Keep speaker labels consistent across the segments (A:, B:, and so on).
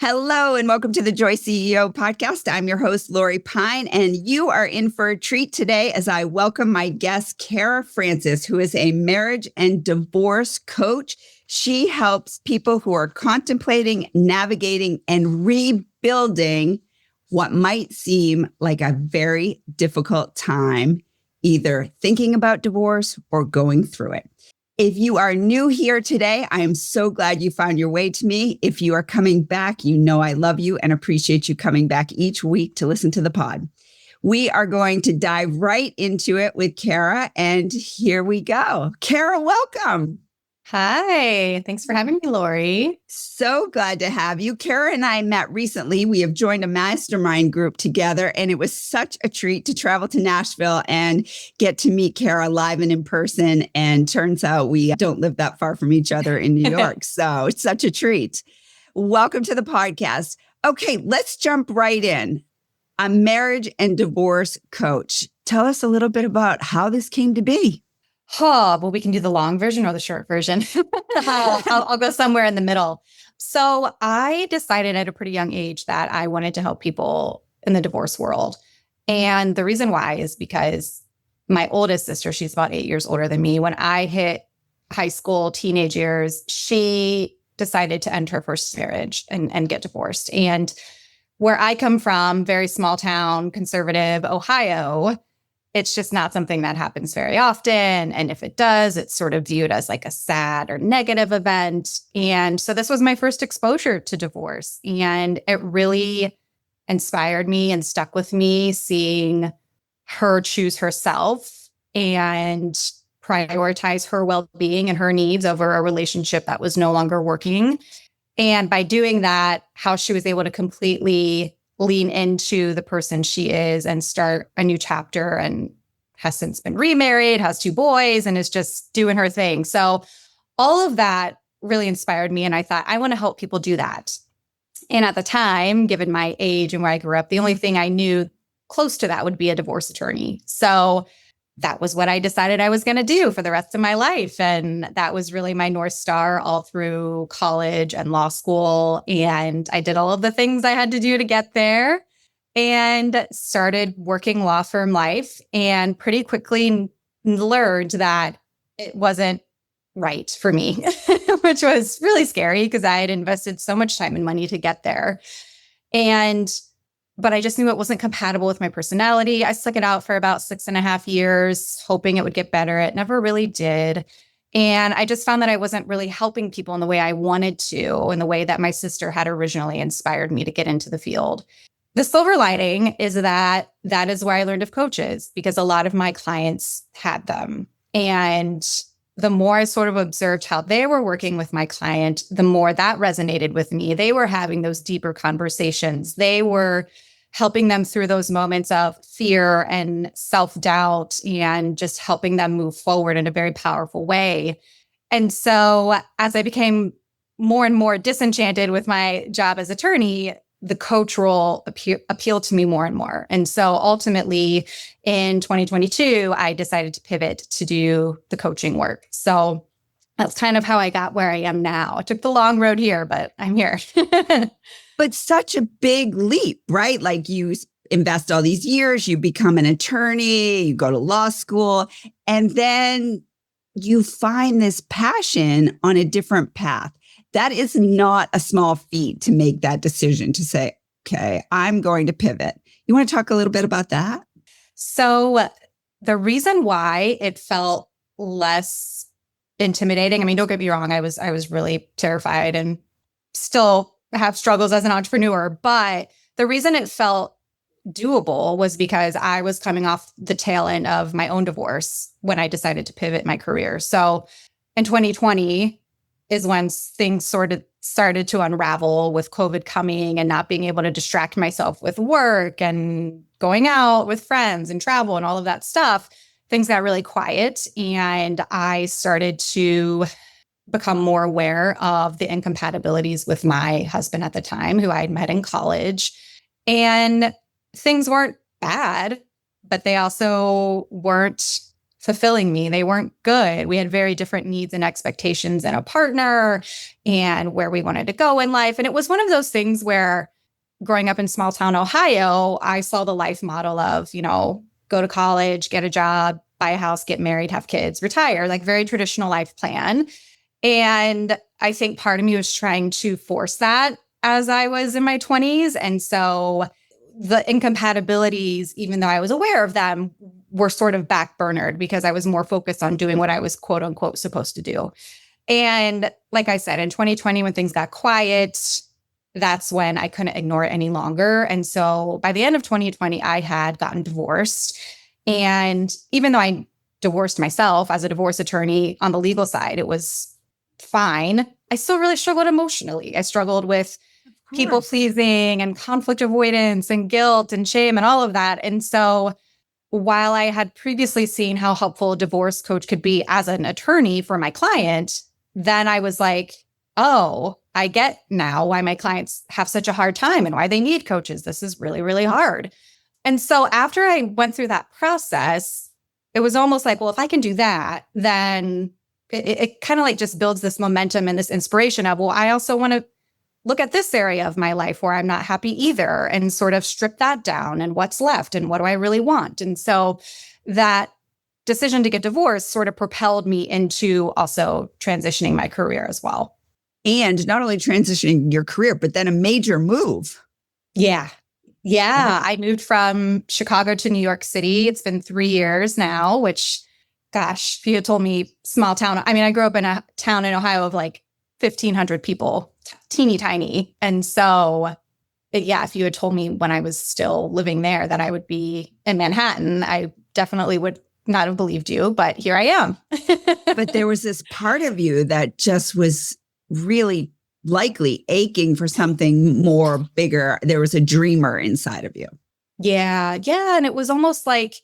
A: Hello and welcome to the Joy CEO podcast. I'm your host, Lori Pine, and you are in for a treat today as I welcome my guest, Kara Francis, who is a marriage and divorce coach. She helps people who are contemplating, navigating, and rebuilding what might seem like a very difficult time, either thinking about divorce or going through it. If you are new here today, I am so glad you found your way to me. If you are coming back, you know I love you and appreciate you coming back each week to listen to the pod. We are going to dive right into it with Kara, and here we go. Kara, welcome.
B: Hi, thanks for having me, Lori.
A: So glad to have you. Kara and I met recently. We have joined a mastermind group together, and it was such a treat to travel to Nashville and get to meet Kara live and in person. And turns out we don't live that far from each other in New York. So it's such a treat. Welcome to the podcast. Okay, let's jump right in. A marriage and divorce coach. Tell us a little bit about how this came to be.
B: Oh, well, we can do the long version or the short version. I'll go somewhere in the middle. So I decided at a pretty young age that I wanted to help people in the divorce world. And the reason why is because my oldest sister, she's about 8 years older than me. When I hit high school, teenage years, she decided to end her first marriage and get divorced. And where I come from, very small town, conservative Ohio, it's just not something that happens very often. And if it does, it's sort of viewed as like a sad or negative event. And so this was my first exposure to divorce. And it really inspired me and stuck with me, seeing her choose herself and prioritize her well-being and her needs over a relationship that was no longer working. And by doing that, how she was able to completely lean into the person she is and start a new chapter, and has since been remarried, has 2 boys, and is just doing her thing. So all of that really inspired me. And I thought, I want to help people do that. And at the time, given my age and where I grew up, the only thing I knew close to that would be a divorce attorney. So that was what I decided I was going to do for the rest of my life. And that was really my North Star all through college and law school. And I did all of the things I had to do to get there and started working law firm life, and pretty quickly learned that it wasn't right for me, which was really scary because I had invested so much time and money to get there. But I just knew it wasn't compatible with my personality. I stuck it out for about 6.5 years, hoping it would get better. It never really did. And I just found that I wasn't really helping people in the way I wanted to, in the way that my sister had originally inspired me to get into the field. The silver lining is that is where I learned of coaches, because a lot of my clients had them. And the more I sort of observed how they were working with my client, the more that resonated with me. They were having those deeper conversations. They were helping them through those moments of fear and self-doubt, and just helping them move forward in a very powerful way. And so as I became more and more disenchanted with my job as attorney, the coach role appealed to me more and more. And so ultimately in 2022, I decided to pivot to do the coaching work. So that's kind of how I got where I am now. I took the long road here, but I'm here.
A: But such a big leap, right? Like, you invest all these years, you become an attorney, you go to law school, and then you find this passion on a different path. That is not a small feat to make that decision to say, okay, I'm going to pivot. You want to talk a little bit about that?
B: So the reason why it felt less intimidating, I mean, don't get me wrong, I was really terrified and still have struggles as an entrepreneur, but the reason it felt doable was because I was coming off the tail end of my own divorce when I decided to pivot my career. So in 2020 is when things sort of started to unravel with COVID coming and not being able to distract myself with work and going out with friends and travel and all of that stuff. Things got really quiet, and I started to become more aware of the incompatibilities with my husband at the time, who I had met in college. And things weren't bad, but they also weren't fulfilling me. They weren't good. We had very different needs and expectations in a partner and where we wanted to go in life. And it was one of those things where growing up in small town Ohio, I saw the life model of, go to college, get a job, buy a house, get married, have kids, retire, like very traditional life plan. And I think part of me was trying to force that as I was in my 20s. And so the incompatibilities, even though I was aware of them, were sort of backburnered because I was more focused on doing what I was quote unquote supposed to do. And like I said, in 2020, when things got quiet, that's when I couldn't ignore it any longer. And so by the end of 2020, I had gotten divorced. And even though I divorced myself as a divorce attorney on the legal side, it was fine. I still really struggled emotionally. I struggled with people pleasing and conflict avoidance and guilt and shame and all of that. And so while I had previously seen how helpful a divorce coach could be as an attorney for my client, then I was like, oh, I get now why my clients have such a hard time and why they need coaches. This is really, really hard. And so after I went through that process, it was almost like, well, if I can do that, then it kind of like just builds this momentum and this inspiration of, well, I also want to look at this area of my life where I'm not happy either and sort of strip that down and what's left and what do I really want. And so that decision to get divorced sort of propelled me into also transitioning my career as well.
A: And not only transitioning your career, but then a major move.
B: Yeah. I moved from Chicago to New York City. It's been 3 years now, which, gosh, if you had told me small town, I mean, I grew up in a town in Ohio of like 1,500 people, teeny tiny. And so, if you had told me when I was still living there that I would be in Manhattan, I definitely would not have believed you, but here I am.
A: But there was this part of you that just was really likely aching for something more bigger. There was a dreamer inside of you.
B: Yeah. And it was almost like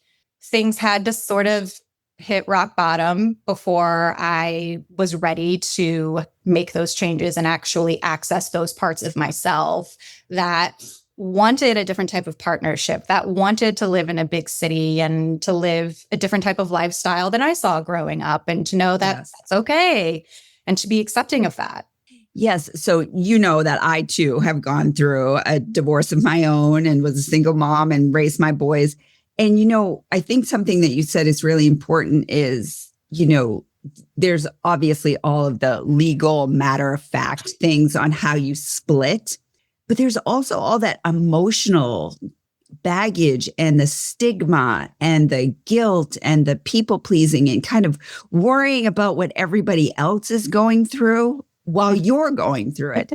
B: things had to sort of hit rock bottom before I was ready to make those changes and actually access those parts of myself that wanted a different type of partnership, that wanted to live in a big city and to live a different type of lifestyle than I saw growing up, and to know that that's okay and to be accepting of that.
A: Yes. So you know that I too have gone through a divorce of my own and was a single mom and raised my boys. And, I think something that you said is really important is, there's obviously all of the legal matter of fact things on how you split, but there's also all that emotional baggage and the stigma and the guilt and the people pleasing and kind of worrying about what everybody else is going through while you're going through it.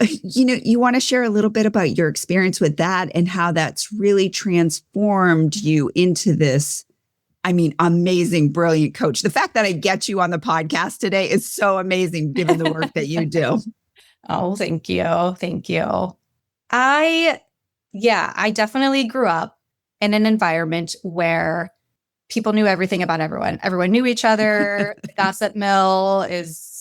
A: You want to share a little bit about your experience with that and how that's really transformed you into this, amazing, brilliant coach. The fact that I get you on the podcast today is so amazing, given the work that you do.
B: Oh, thank you. Thank you. I definitely grew up in an environment where people knew everything about everyone. Everyone knew each other. The gossip mill is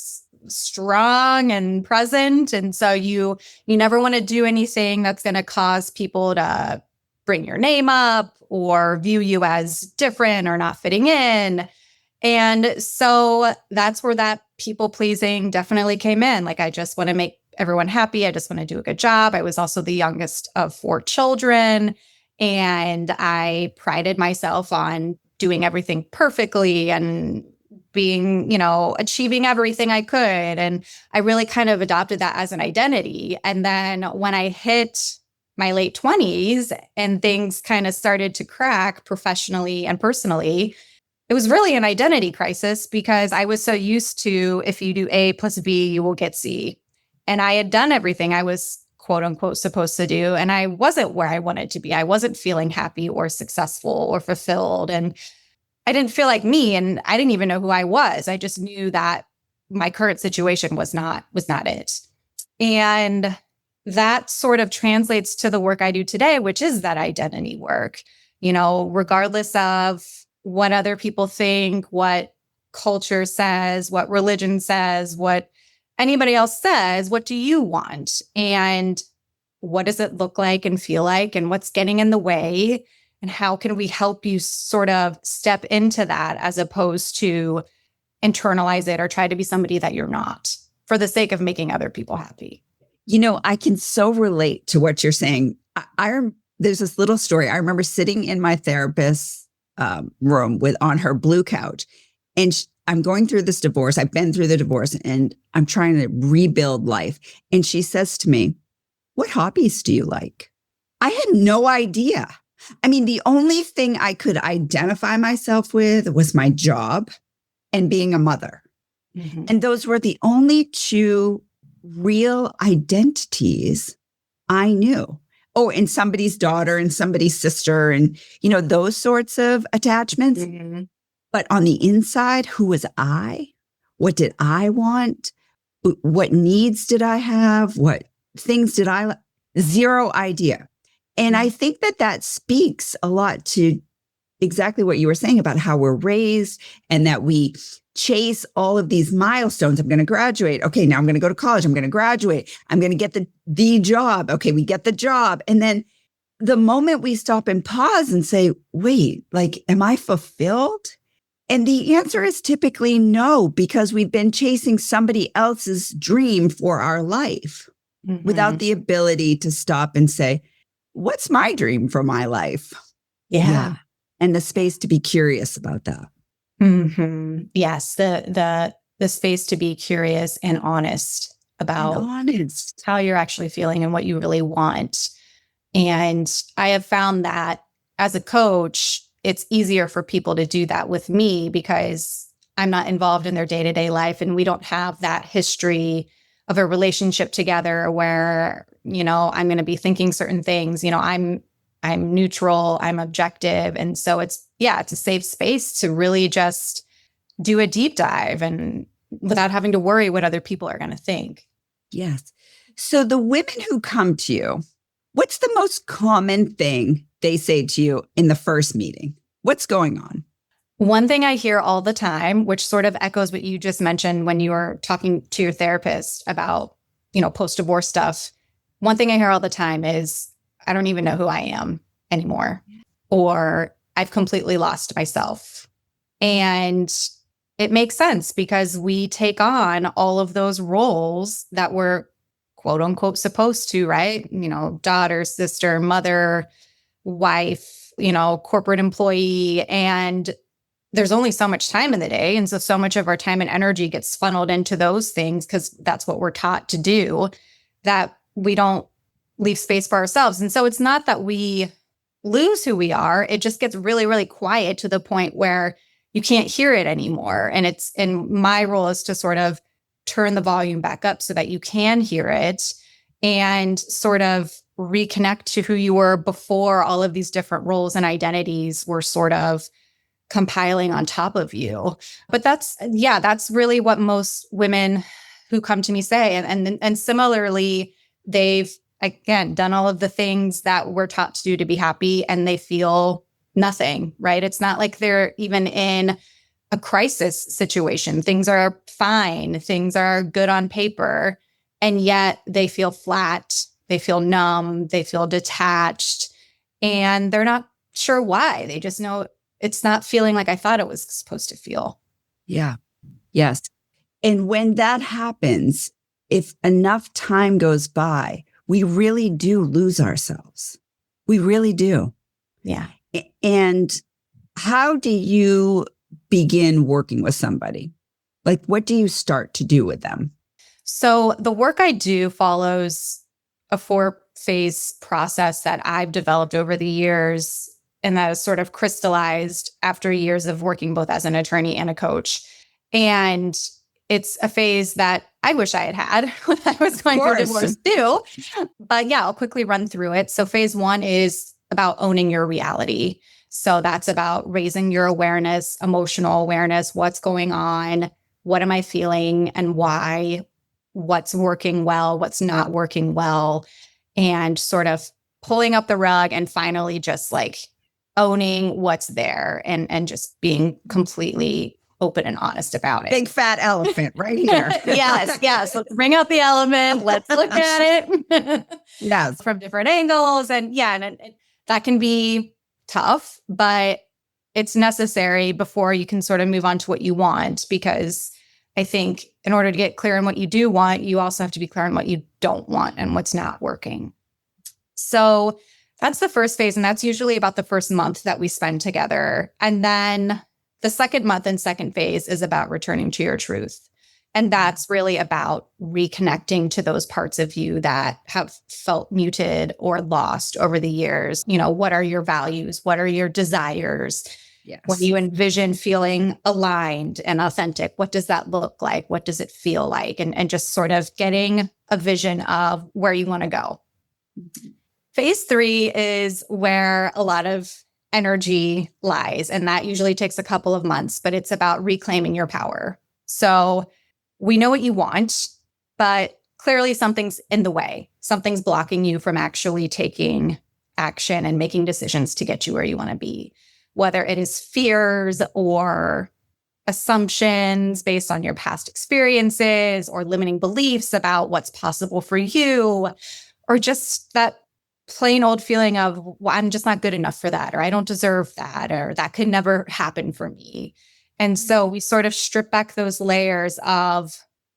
B: strong and present. And so you never want to do anything that's going to cause people to bring your name up or view you as different or not fitting in. And so that's where that people pleasing definitely came in. Like, I just want to make everyone happy. I just want to do a good job. I was also the youngest of 4 children, and I prided myself on doing everything perfectly and being, achieving everything I could. And I really kind of adopted that as an identity. And then when I hit my late 20s and things kind of started to crack professionally and personally, it was really an identity crisis because I was so used to, if you do A plus B, you will get C. And I had done everything I was quote unquote supposed to do. And I wasn't where I wanted to be. I wasn't feeling happy or successful or fulfilled. And I didn't feel like me, and I didn't even know who I was. I just knew that my current situation was not it. And that sort of translates to the work I do today, which is that identity work. Regardless of what other people think, what culture says, what religion says, what anybody else says, what do you want? And what does it look like and feel like? And what's getting in the way? And how can we help you sort of step into that as opposed to internalize it or try to be somebody that you're not for the sake of making other people happy?
A: I can so relate to what you're saying. There's this little story. I remember sitting in my therapist's room on her blue couch, and I'm going through this divorce. I've been through the divorce, and I'm trying to rebuild life. And she says to me, "What hobbies do you like?" I had no idea. I mean, the only thing I could identify myself with was my job and being a mother.
B: Mm-hmm.
A: And those were the only two real identities I knew. Oh, and somebody's daughter and somebody's sister and, those sorts of attachments.
B: Mm-hmm.
A: But on the inside, who was I? What did I want? What needs did I have? What things did I? Zero idea. And I think that speaks a lot to exactly what you were saying about how we're raised and that we chase all of these milestones. I'm going to graduate. Okay, now I'm going to go to college. I'm going to graduate. I'm going to get the job. Okay, we get the job. And then the moment we stop and pause and say, wait, am I fulfilled? And the answer is typically no, because we've been chasing somebody else's dream for our life without the ability to stop and say, what's my dream for my life?
B: Yeah.
A: And the space to be curious about that.
B: Mm-hmm. Yes. The space to be curious and honest about how you're actually feeling and what you really want. And I have found that as a coach, it's easier for people to do that with me because I'm not involved in their day-to-day life and we don't have that history of a relationship together where, I'm going to be thinking certain things. I'm neutral, I'm objective. And so it's a safe space to really just do a deep dive and without having to worry what other people are going to think.
A: Yes. So the women who come to you, what's the most common thing they say to you in the first meeting? What's going on?
B: One thing I hear all the time, which sort of echoes what you just mentioned when you were talking to your therapist about, post-divorce stuff. One thing I hear all the time is, I don't even know who I am anymore, or I've completely lost myself. And it makes sense because we take on all of those roles that we're quote unquote supposed to, right? Daughter, sister, mother, wife, corporate employee. And there's only so much time in the day. And so much of our time and energy gets funneled into those things because that's what we're taught to do, that we don't leave space for ourselves. And so it's not that we lose who we are. It just gets really, really quiet to the point where you can't hear it anymore. And my role is to sort of turn the volume back up so that you can hear it and sort of reconnect to who you were before all of these different roles and identities were sort of compiling on top of you. But that's really what most women who come to me say. And similarly, they've, again, done all of the things that we're taught to do to be happy, and they feel nothing, right? It's not like they're even in a crisis situation. Things are fine. Things are good on paper. And yet they feel flat. They feel numb. They feel detached. And they're not sure why. They just know it's not feeling like I thought it was supposed to feel.
A: Yeah. Yes. And when that happens, if enough time goes by, we really do lose ourselves. We really do.
B: Yeah.
A: And how do you begin working with somebody? What do you start to do with them?
B: So the work I do follows a 4-phase process that I've developed over the years, and that is sort of crystallized after years of working both as an attorney and a coach. And it's a phase that I wish I had had when I was going through divorce too. But I'll quickly run through it. So phase 1 is about owning your reality. So that's about raising your awareness, emotional awareness, what's going on, what am I feeling and why, what's working well, what's not working well, and sort of pulling up the rug and finally just owning what's there and just being completely open and honest about it.
A: Big fat elephant right here.
B: Yes. Let's bring out the element. Let's look at it.
A: Yes.
B: From different angles. And that can be tough, but it's necessary before you can sort of move on to what you want. Because I think in order to get clear on what you do want, you also have to be clear on what you don't want and what's not working. So that's the first phase. And that's usually about the first month that we spend together. And then the second month and second phase is about returning to your truth. And that's really about reconnecting to those parts of you that have felt muted or lost over the years. What are your values? What are your desires?
A: Yes.
B: When you envision feeling aligned and authentic, what does that look like? What does it feel like? And just sort of getting a vision of where you want to go. Mm-hmm. Phase 3 is where a lot of energy lies. And that usually takes a couple of months, but it's about reclaiming your power. So we know what you want, but clearly something's in the way. Something's blocking you from actually taking action and making decisions to get you where you want to be, whether it is fears or assumptions based on your past experiences or limiting beliefs about what's possible for you, or just that plain old feeling of, well, I'm just not good enough for that, or I don't deserve that, or that could never happen for me. And so we sort of strip back those layers of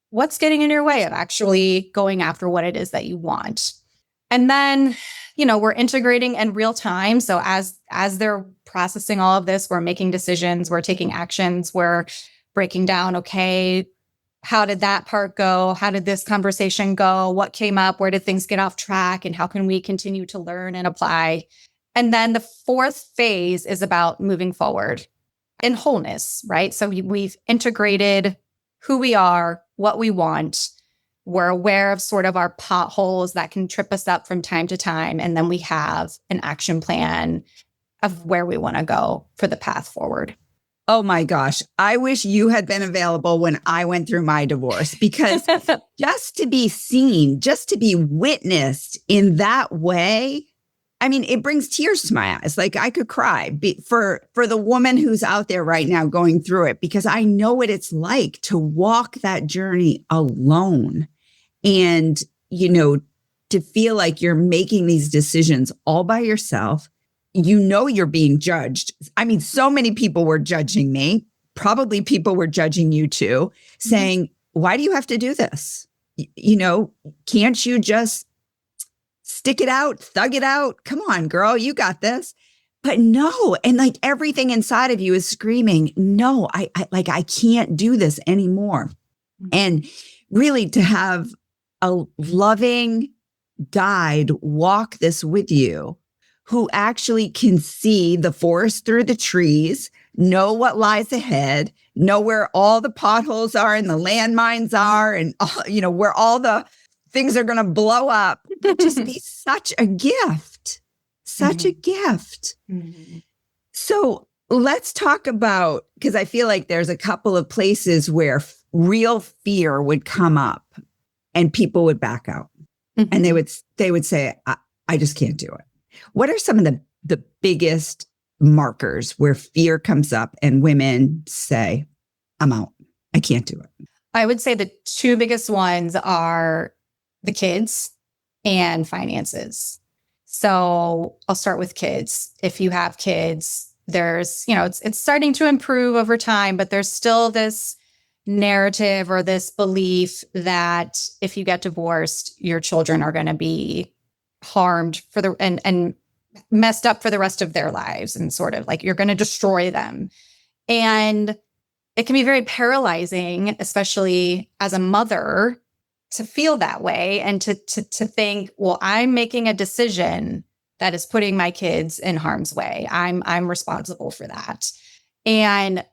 B: what's getting in your way of actually going after what it is that you want. And then, we're integrating in real time. So as they're processing all of this, we're making decisions, we're taking actions, we're breaking down, okay, how did that part go? How did this conversation go? What came up? Where did things get off track? And how can we continue to learn and apply? And then the fourth phase is about moving forward in wholeness, right? So we've integrated who we are, what we want. We're aware of sort of our potholes that can trip us up from time to time. And then we have an action plan of where we want to go for the path forward.
A: Oh my gosh. I wish you had been available when I went through my divorce, because just to be seen, just to be witnessed in that way, I mean, it brings tears to my eyes. Like I could cry for the woman who's out there right now going through it, because I know what it's like to walk that journey alone and, to feel like you're making these decisions all by yourself. You're being judged. I mean, so many people were judging me. Probably people were judging you too, saying, why do you have to do this? Can't you just stick it out, thug it out? Come on, girl, you got this. But no. And like everything inside of you is screaming, no, I can't do this anymore. Mm-hmm. And really to have a loving guide walk this with you, who actually can see the forest through the trees, know what lies ahead, know where all the potholes are and the landmines are, and where all the things are going to blow up. It'd just be such a gift, such a gift. Mm-hmm. So let's talk about, because I feel like there's a couple of places where real fear would come up and people would back out. Mm-hmm. And they would say, I just can't do it. What are some of the biggest markers where fear comes up and women say, I'm out, I can't do it?
B: I would say the two biggest ones are the kids and finances. So I'll start with kids. If you have kids, there's, it's starting to improve over time, but there's still this narrative or this belief that if you get divorced, your children are going to be harmed and messed up for the rest of their lives, and sort of like you're going to destroy them. And it can be very paralyzing, especially as a mother, to feel that way and to think, well, I'm making a decision that is putting my kids in harm's way. I'm responsible for that. And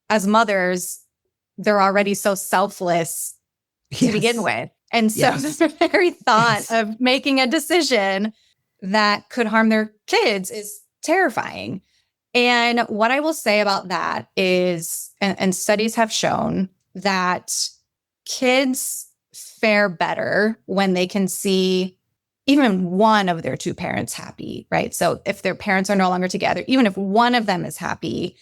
B: as mothers, they're already so selfless to begin with. And so the very thought of making a decision that could harm their kids is terrifying. And what I will say about that is, and studies have shown that kids fare better when they can see even one of their two parents happy, right? So if their parents are no longer together, even if one of them is happy,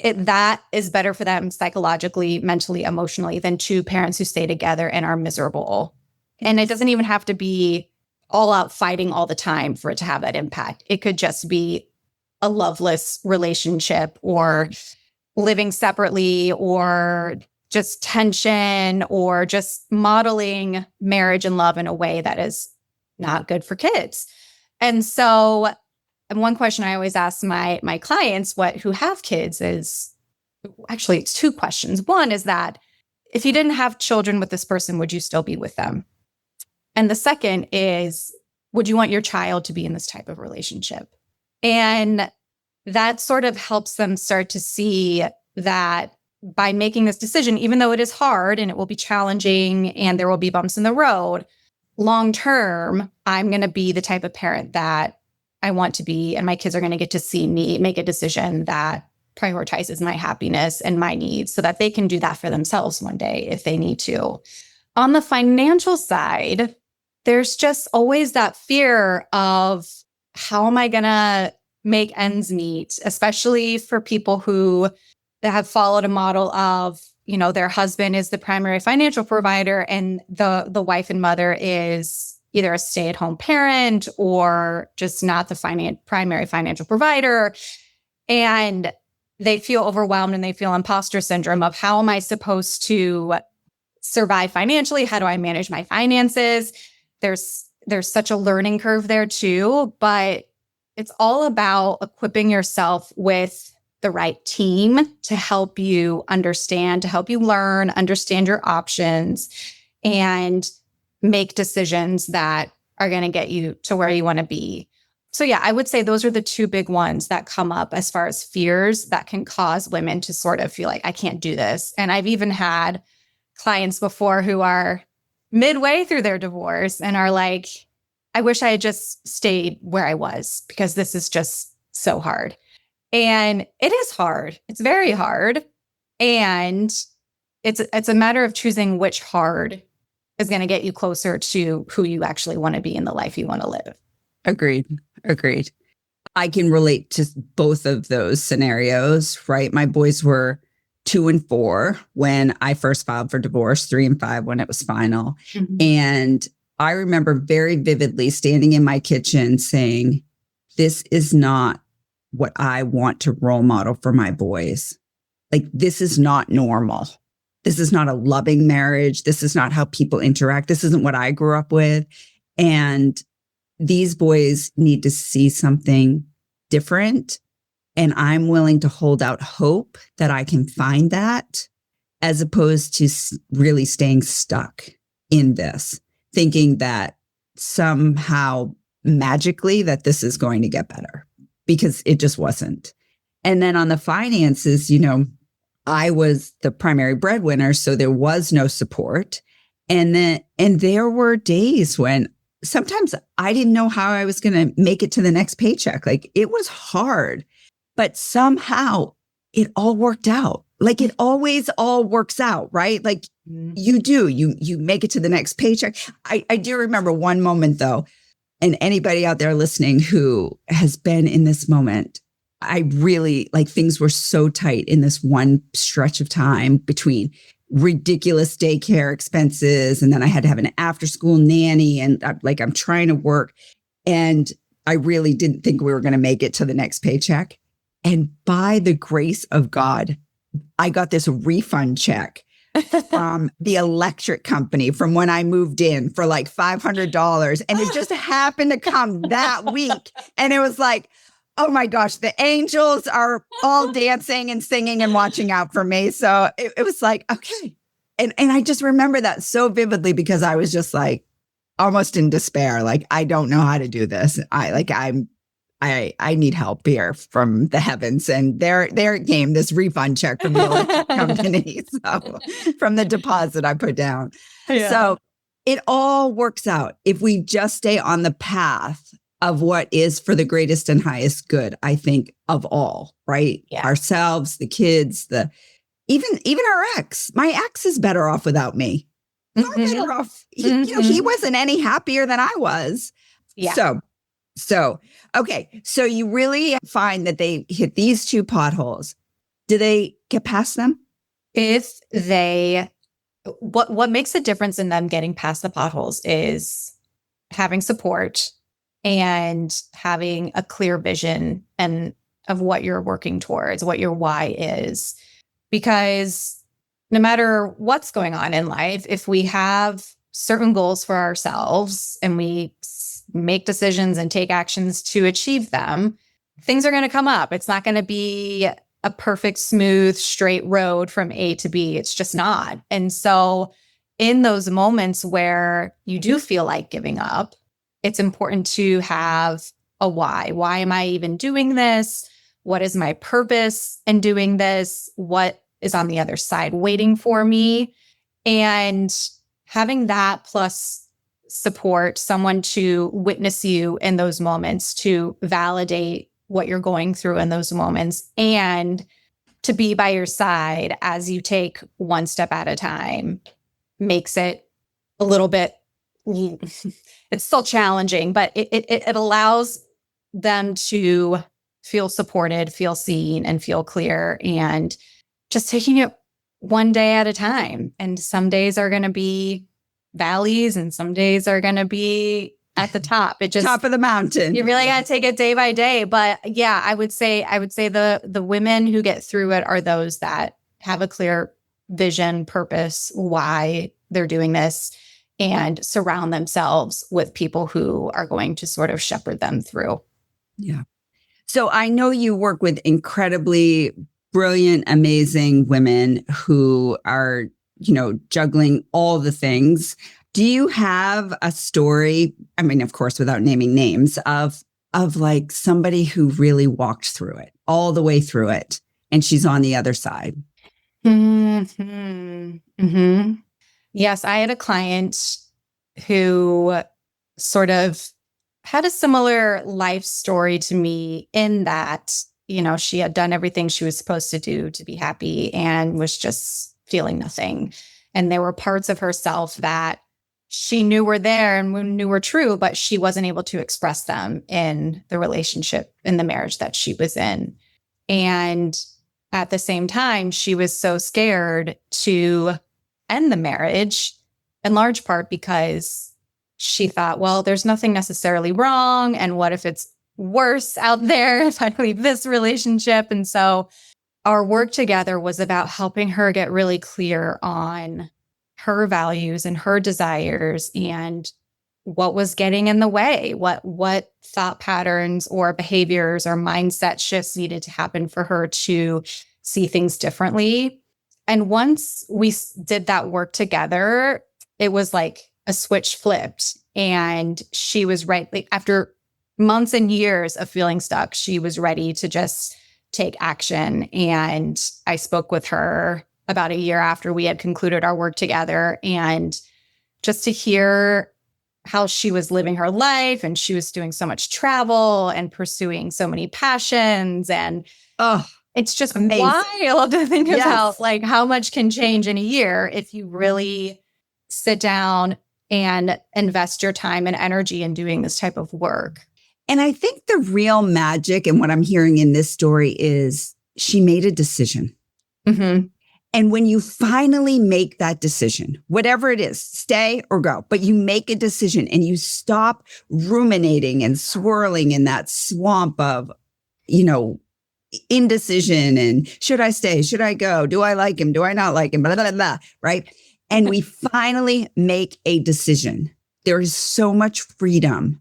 B: that is better for them psychologically, mentally, emotionally than two parents who stay together and are miserable. And it doesn't even have to be all out fighting all the time for it to have that impact. It could just be a loveless relationship or living separately or just tension or just modeling marriage and love in a way that is not good for kids. And so one question I always ask my clients who have kids is, actually it's two questions. One is that if you didn't have children with this person, would you still be with them? And the second is, would you want your child to be in this type of relationship? And that sort of helps them start to see that by making this decision, even though it is hard and it will be challenging and there will be bumps in the road, long term, I'm going to be the type of parent that I want to be, and my kids are going to get to see me make a decision that prioritizes my happiness and my needs so that they can do that for themselves one day if they need to. On the financial side, there's just always that fear of how am I going to make ends meet, especially for people who have followed a model of, their husband is the primary financial provider and the wife and mother is either a stay-at-home parent or just not the primary financial provider. And they feel overwhelmed and they feel imposter syndrome of how am I supposed to survive financially? How do I manage my finances? There's such a learning curve there too, but it's all about equipping yourself with the right team to help you understand, to help you learn, understand your options, and make decisions that are going to get you to where you want to be. So yeah, I would say those are the two big ones that come up as far as fears that can cause women to sort of feel like, I can't do this. And I've even had clients before who are midway through their divorce and are like, I wish I had just stayed where I was because this is just so hard. And it is hard. It's very hard. And it's a matter of choosing which hard is going to get you closer to who you actually want to be in the life you want to live.
A: Agreed. I can relate to both of those scenarios, right? My boys were 2 and 4 when I first filed for divorce, 3 and 5 when it was final. Mm-hmm. And I remember very vividly standing in my kitchen saying, this is not what I want to role model for my boys. Like, this is not normal. This is not a loving marriage. This is not how people interact. This isn't what I grew up with. And these boys need to see something different. And I'm willing to hold out hope that I can find that, as opposed to really staying stuck in this, thinking that somehow magically that this is going to get better, because it just wasn't. And then on the finances, I was the primary breadwinner, so there was no support. And there were days when sometimes I didn't know how I was going to make it to the next paycheck. Like, it was hard, but somehow it all worked out. Like, it always all works out, right? Like, you make it to the next paycheck. I do remember one moment though, and anybody out there listening who has been in this moment, I really, like, things were so tight in this one stretch of time between ridiculous daycare expenses. And then I had to have an after school nanny, and I'm trying to work. And I really didn't think we were going to make it to the next paycheck. And by the grace of God, I got this refund check from the electric company from when I moved in for like $500. And it just happened to come that week. And it was like, oh my gosh, the angels are all dancing and singing and watching out for me. So it was like, okay. And I just remember that so vividly, because I was just like almost in despair. Like, I don't know how to do this. I need help here from the heavens. And there it came, this refund check from the electric company. So from the deposit I put down. Yeah. So it all works out if we just stay on the path of what is for the greatest and highest good, I think, of all, right? Yeah. Ourselves, the kids, even our ex. My ex is better off without me. Far better off. He wasn't any happier than I was. Yeah. So, okay. So you really find that they hit these 2 potholes. Do they get past them?
B: What makes a difference in them getting past the potholes is having support and having a clear vision and of what you're working towards, what your why is. Because no matter what's going on in life, if we have certain goals for ourselves and we make decisions and take actions to achieve them, things are going to come up. It's not going to be a perfect, smooth, straight road from A to B. It's just not. And so in those moments where you do feel like giving up, it's important to have a why. Why am I even doing this? What is my purpose in doing this? What is on the other side waiting for me? And having that plus support, someone to witness you in those moments, to validate what you're going through in those moments, and to be by your side as you take one step at a time makes it a little bit, it's still challenging, but it allows them to feel supported, feel seen, and feel clear, and just taking it one day at a time. And some days are going to be valleys and some days are going to be at the top. It just
A: top of the mountain.
B: You really got to take it day by day. But yeah, I would say the women who get through it are those that have a clear vision, purpose, why they're doing this, and surround themselves with people who are going to sort of shepherd them through.
A: Yeah. So I know you work with incredibly brilliant, amazing women who are, juggling all the things. Do you have a story? I mean, of course, without naming names of like somebody who really walked through it, all the way through it, and she's on the other side.
B: Mm-hmm. Mm-hmm. Yes, I had a client who sort of had a similar life story to me in that, she had done everything she was supposed to do to be happy and was just feeling nothing. And there were parts of herself that she knew were there and knew were true, but she wasn't able to express them in the relationship, in the marriage that she was in. And at the same time, she was so scared to end the marriage, in large part because she thought, well, there's nothing necessarily wrong. And what if it's worse out there if I leave this relationship? And so our work together was about helping her get really clear on her values and her desires and what was getting in the way, what thought patterns or behaviors or mindset shifts needed to happen for her to see things differently. And once we did that work together, it was like a switch flipped. And she was right, like after months and years of feeling stuck, she was ready to just take action. And I spoke with her about a year after we had concluded our work together, and just to hear how she was living her life, and she was doing so much travel and pursuing so many passions. And it's just amazing. Wild to think about like how much can change in a year if you really sit down and invest your time and energy in doing this type of work.
A: And I think the real magic and what I'm hearing in this story is she made a decision.
B: Mm-hmm.
A: And when you finally make that decision, whatever it is, stay or go, but you make a decision and you stop ruminating and swirling in that swamp of, indecision and should I stay? Should I go? Do I like him? Do I not like him? Blah, blah, blah, right? And we finally make a decision. There is so much freedom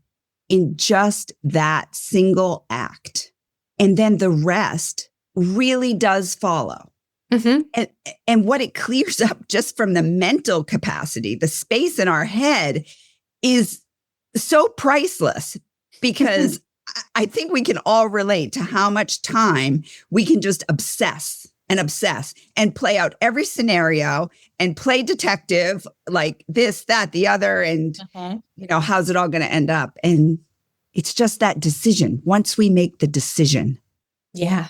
A: in just that single act. And then the rest really does follow. Mm-hmm. And what it clears up just from the mental capacity, the space in our head is so priceless, because I think we can all relate to how much time we can just obsess and play out every scenario and play detective, like this, that, the other, and how's it all going to end up? And it's just that decision. Once we make the decision.
B: Yeah.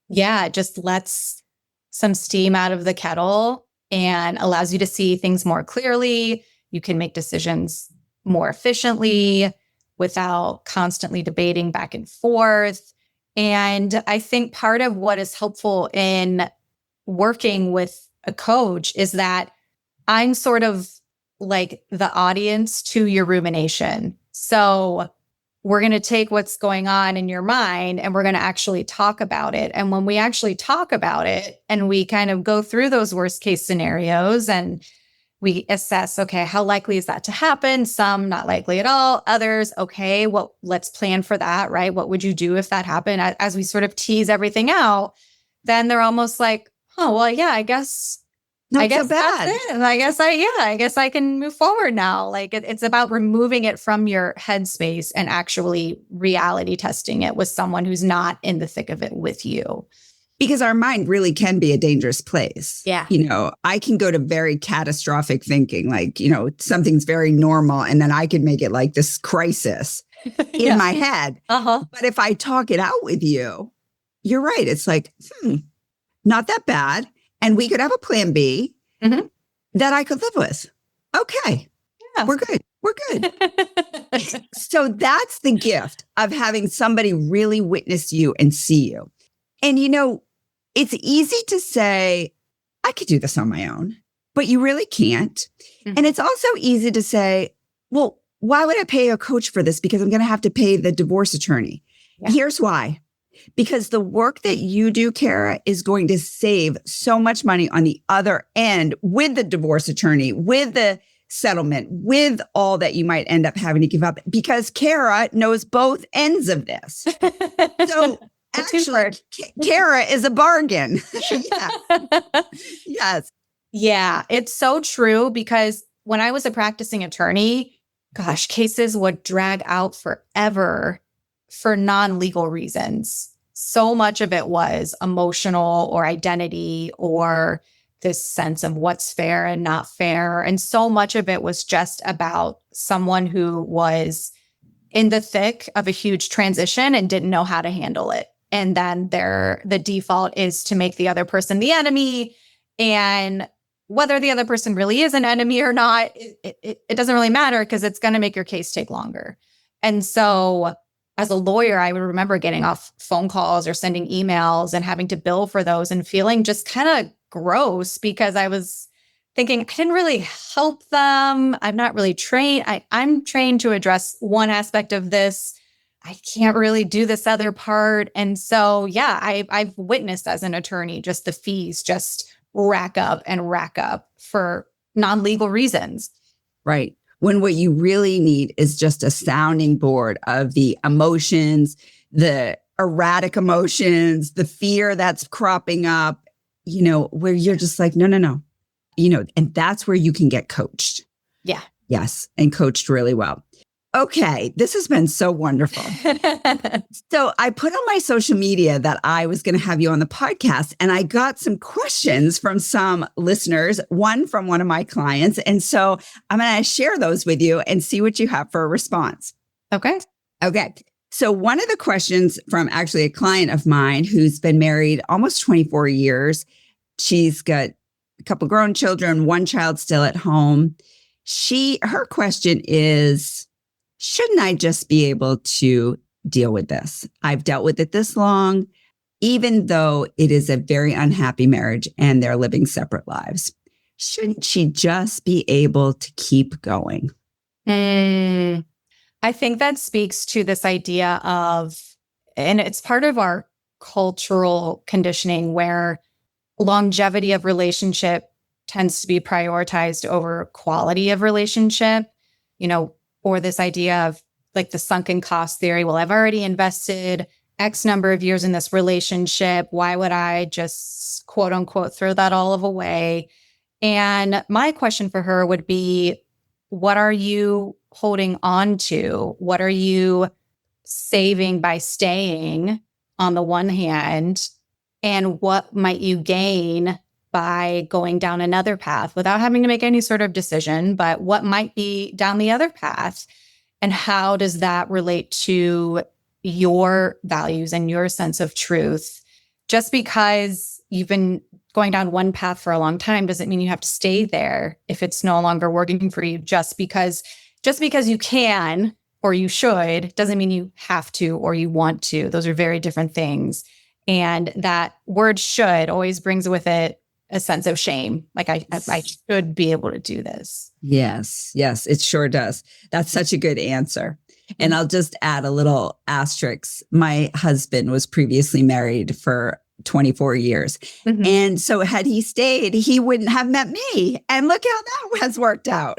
B: It just lets some steam out of the kettle and allows you to see things more clearly. You can make decisions more efficiently without constantly debating back and forth. And I think part of what is helpful in working with a coach is that I'm sort of like the audience to your rumination. So we're going to take what's going on in your mind and we're going to actually talk about it. And when we actually talk about it and we kind of go through those worst case scenarios and we assess, okay, how likely is that to happen? Some not likely at all. Others, okay, well, let's plan for that, right? What would you do if that happened? As we sort of tease everything out, then they're almost like, oh, well, yeah, I guess
A: Not so bad.
B: that's it. I guess I can move forward now. Like it's about removing it from your headspace and actually reality testing it with someone who's not in the thick of it with you.
A: Because our mind really can be a dangerous place.
B: Yeah.
A: I can go to very catastrophic thinking, like, something's very normal. And then I can make it like this crisis in my head.
B: Uh-huh.
A: But if I talk it out with you, you're right. It's like, not that bad. And we could have a plan B that I could live with. Okay. Yeah. We're good. We're good. So that's the gift of having somebody really witness you and see you. And, it's easy to say, I could do this on my own, but you really can't. Mm-hmm. And it's also easy to say, well, why would I pay a coach for this? Because I'm going to have to pay the divorce attorney. Yeah. Here's why. Because the work that you do, Kara, is going to save so much money on the other end with the divorce attorney, with the settlement, with all that you might end up having to give up, because Kara knows both ends of this. So actually, Kara is a bargain. Yes.
B: Yeah, it's so true, because when I was a practicing attorney, gosh, cases would drag out forever for non-legal reasons. So much of it was emotional or identity or this sense of what's fair and not fair. And so much of it was just about someone who was in the thick of a huge transition and didn't know how to handle it. And then the default is to make the other person the enemy. And whether the other person really is an enemy or not, it doesn't really matter, because it's going to make your case take longer. And so as a lawyer, I would remember getting off phone calls or sending emails and having to bill for those and feeling just kind of gross, because I was thinking I didn't really help them. I'm not really trained. I'm trained to address one aspect of this. I can't really do this other part. And so, yeah, I've witnessed as an attorney just the fees just rack up for non-legal reasons.
A: Right. When what you really need is just a sounding board of the emotions, the erratic emotions, the fear that's cropping up, where you're just like, no, and that's where you can get coached.
B: Yeah.
A: Yes. And coached really well. Okay, this has been so wonderful. So I put on my social media that I was going to have you on the podcast, and I got some questions from some listeners, one from one of my clients. And so I'm going to share those with you and see what you have for a response.
B: Okay.
A: So one of the questions from actually a client of mine who's been married almost 24 years, she's got a couple grown children, one child still at home. Her question is, shouldn't I just be able to deal with this? I've dealt with it this long, even though it is a very unhappy marriage and they're living separate lives. Shouldn't she just be able to keep going?
B: I think that speaks to this idea of, and it's part of our cultural conditioning where longevity of relationship tends to be prioritized over quality of relationship, or this idea of like the sunken cost theory. Well, I've already invested X number of years in this relationship. Why would I just quote unquote throw that all away? And my question for her would be, what are you holding on to? What are you saving by staying on the one hand? And what might you gain by going down another path without having to make any sort of decision, but what might be down the other path? And how does that relate to your values and your sense of truth? Just because you've been going down one path for a long time doesn't mean you have to stay there if it's no longer working for you. Just because you can or you should doesn't mean you have to or you want to. Those are very different things. And that word should always brings with it a sense of shame. Like I should be able to do this.
A: Yes, it sure does. That's such a good answer. And I'll just add a little asterisk. My husband was previously married for 24 years.
B: Mhm.
A: And so had he stayed, he wouldn't have met me. And look how that has worked out.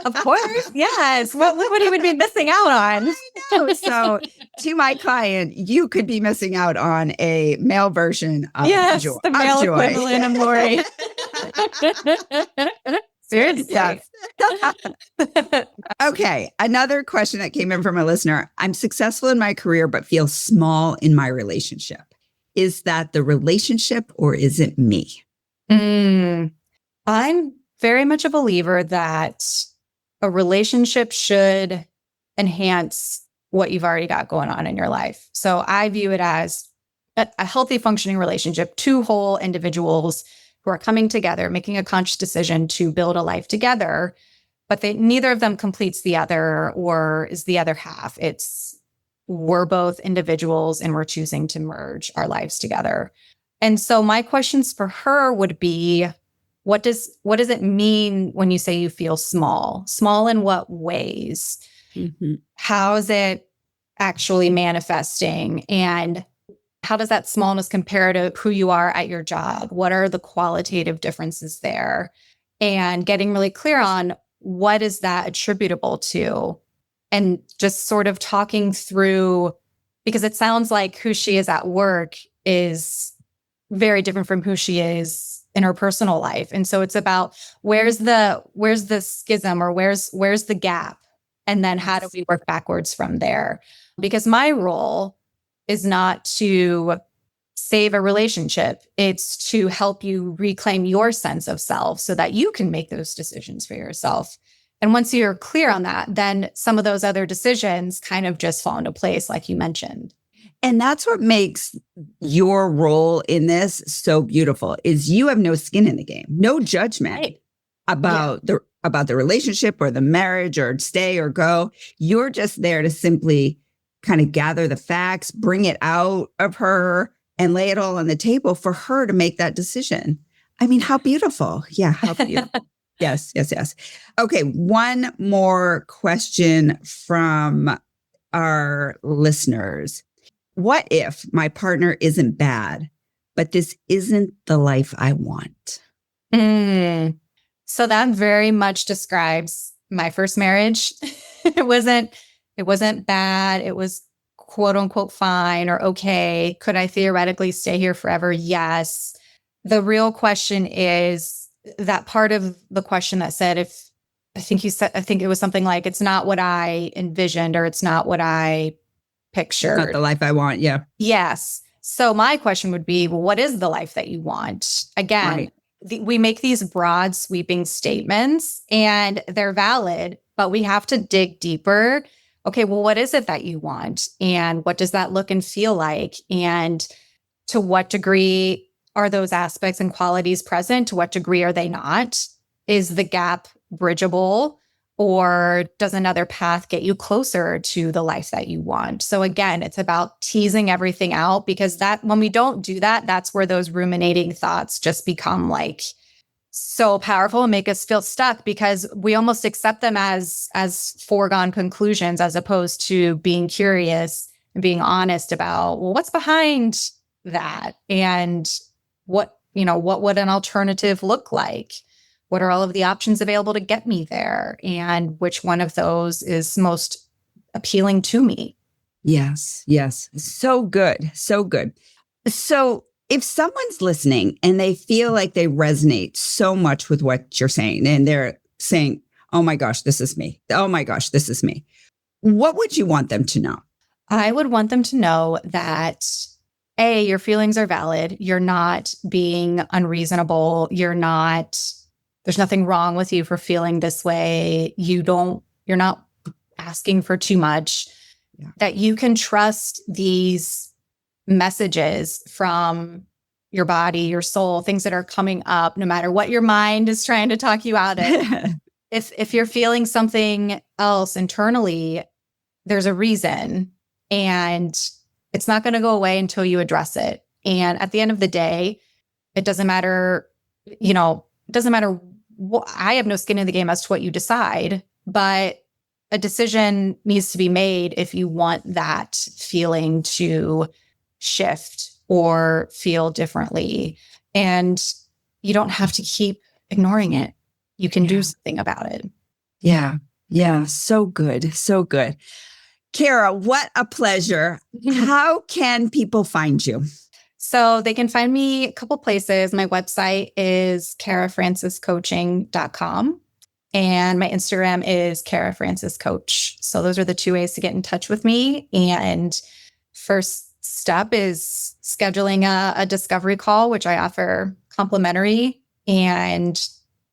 B: Of course. Yes. What he would be missing out on.
A: I know. So to my client, you could be missing out on a male version of
B: Yes,
A: joy.
B: the male
A: Joy.
B: equivalent of Lori. Seriously.
A: Yes. Okay. Another question that came in from a listener. I'm successful in my career, but feel small in my relationship. Is that the relationship or is it me?
B: I'm very much a believer that a relationship should enhance what you've already got going on in your life. So I view it as a healthy functioning relationship, two whole individuals who are coming together, making a conscious decision to build a life together, but neither of them completes the other or is the other half. It's we're both individuals and we're choosing to merge our lives together. And so my questions for her would be, what does it mean when you say you feel small? Small in what ways?
A: Mm-hmm.
B: How is it actually manifesting? And how does that smallness compare to who you are at your job? What are the qualitative differences there? And getting really clear on what is that attributable to? And just sort of talking through, because it sounds like who she is at work is very different from who she is in her personal life. And so it's about where's the schism or where's the gap? And then how do we work backwards from there? Because my role is not to save a relationship. It's to help you reclaim your sense of self so that you can make those decisions for yourself. And once you're clear on that, then some of those other decisions kind of just fall into place, like you mentioned.
A: And that's what makes your role in this so beautiful is you have no skin in the game, no judgment
B: Right.
A: about the relationship or the marriage or stay or go. You're just there to simply kind of gather the facts, bring it out of her and lay it all on the table for her to make that decision. I mean, how beautiful. Yeah, how beautiful. Yes. Okay, one more question from our listeners. What if my partner isn't bad, but this isn't the life I want?
B: So that very much describes my first marriage. It wasn't bad. It was quote unquote fine or okay. Could I theoretically stay here forever? Yes. The real question is that part of the question that said, I think it was something like, it's not what I envisioned or it's not what I pictured.
A: Not the life I want. Yeah.
B: Yes. So my question would be, well, what is the life that you want? Again,
A: Right.
B: We make these broad sweeping statements and they're valid, but we have to dig deeper. Okay, well, what is it that you want? And what does that look and feel like? And to what degree are those aspects and qualities present? To what degree are they not? Is the gap bridgeable? Or does another path get you closer to the life that you want? So again, it's about teasing everything out because that when we don't do that, that's where those ruminating thoughts just become like so powerful and make us feel stuck because we almost accept them as foregone conclusions as opposed to being curious and being honest about, well, what's behind that? And what would an alternative look like? What are all of the options available to get me there? And which one of those is most appealing to me?
A: Yes. So good. So if someone's listening and they feel like they resonate so much with what you're saying and they're saying, oh my gosh, this is me. Oh my gosh, this is me. What would you want them to know?
B: I would want them to know that A, your feelings are valid. You're not being unreasonable. There's nothing wrong with you for feeling this way. You're not asking for too much. Yeah. That you can trust these messages from your body, your soul, things that are coming up, no matter what your mind is trying to talk you out of. If you're feeling something else internally, there's a reason, and it's not going to go away until you address it. And at the end of the day, it doesn't matter, I have no skin in the game as to what you decide, but a decision needs to be made if you want that feeling to shift or feel differently. And you don't have to keep ignoring it. You can do something about it.
A: Yeah. Yeah. So good. So good. Kara, what a pleasure. How can people find you?
B: So they can find me a couple places. My website is karafranciscoaching.com and my Instagram is karafranciscoach. So those are the two ways to get in touch with me. And first step is scheduling a discovery call, which I offer complimentary, and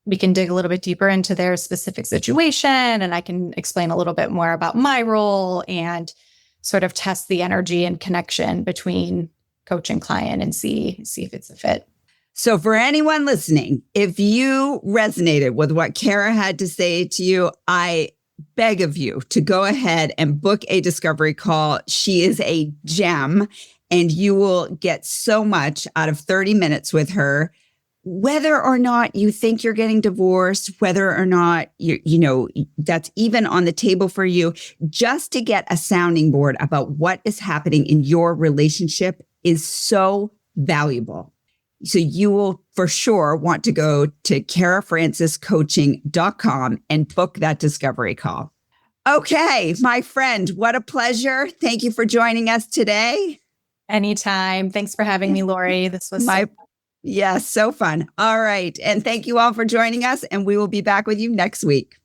B: we can dig a little bit deeper into their specific situation, and I can explain a little bit more about my role and sort of test the energy and connection between coach and client and see if it's a fit.
A: So for anyone listening, if you resonated with what Kara had to say to you, I beg of you to go ahead and book a discovery call. She is a gem, and you will get so much out of 30 minutes with her. Whether or not you think you're getting divorced, whether or not that's even on the table for you, just to get a sounding board about what is happening in your relationship is so valuable. So you will for sure want to go to karafranciscoaching.com and book that discovery call. Okay, my friend, what a pleasure. Thank you for joining us today.
B: Anytime. Thanks for having me, Lori. This was
A: so fun. All right. And thank you all for joining us. And we will be back with you next week.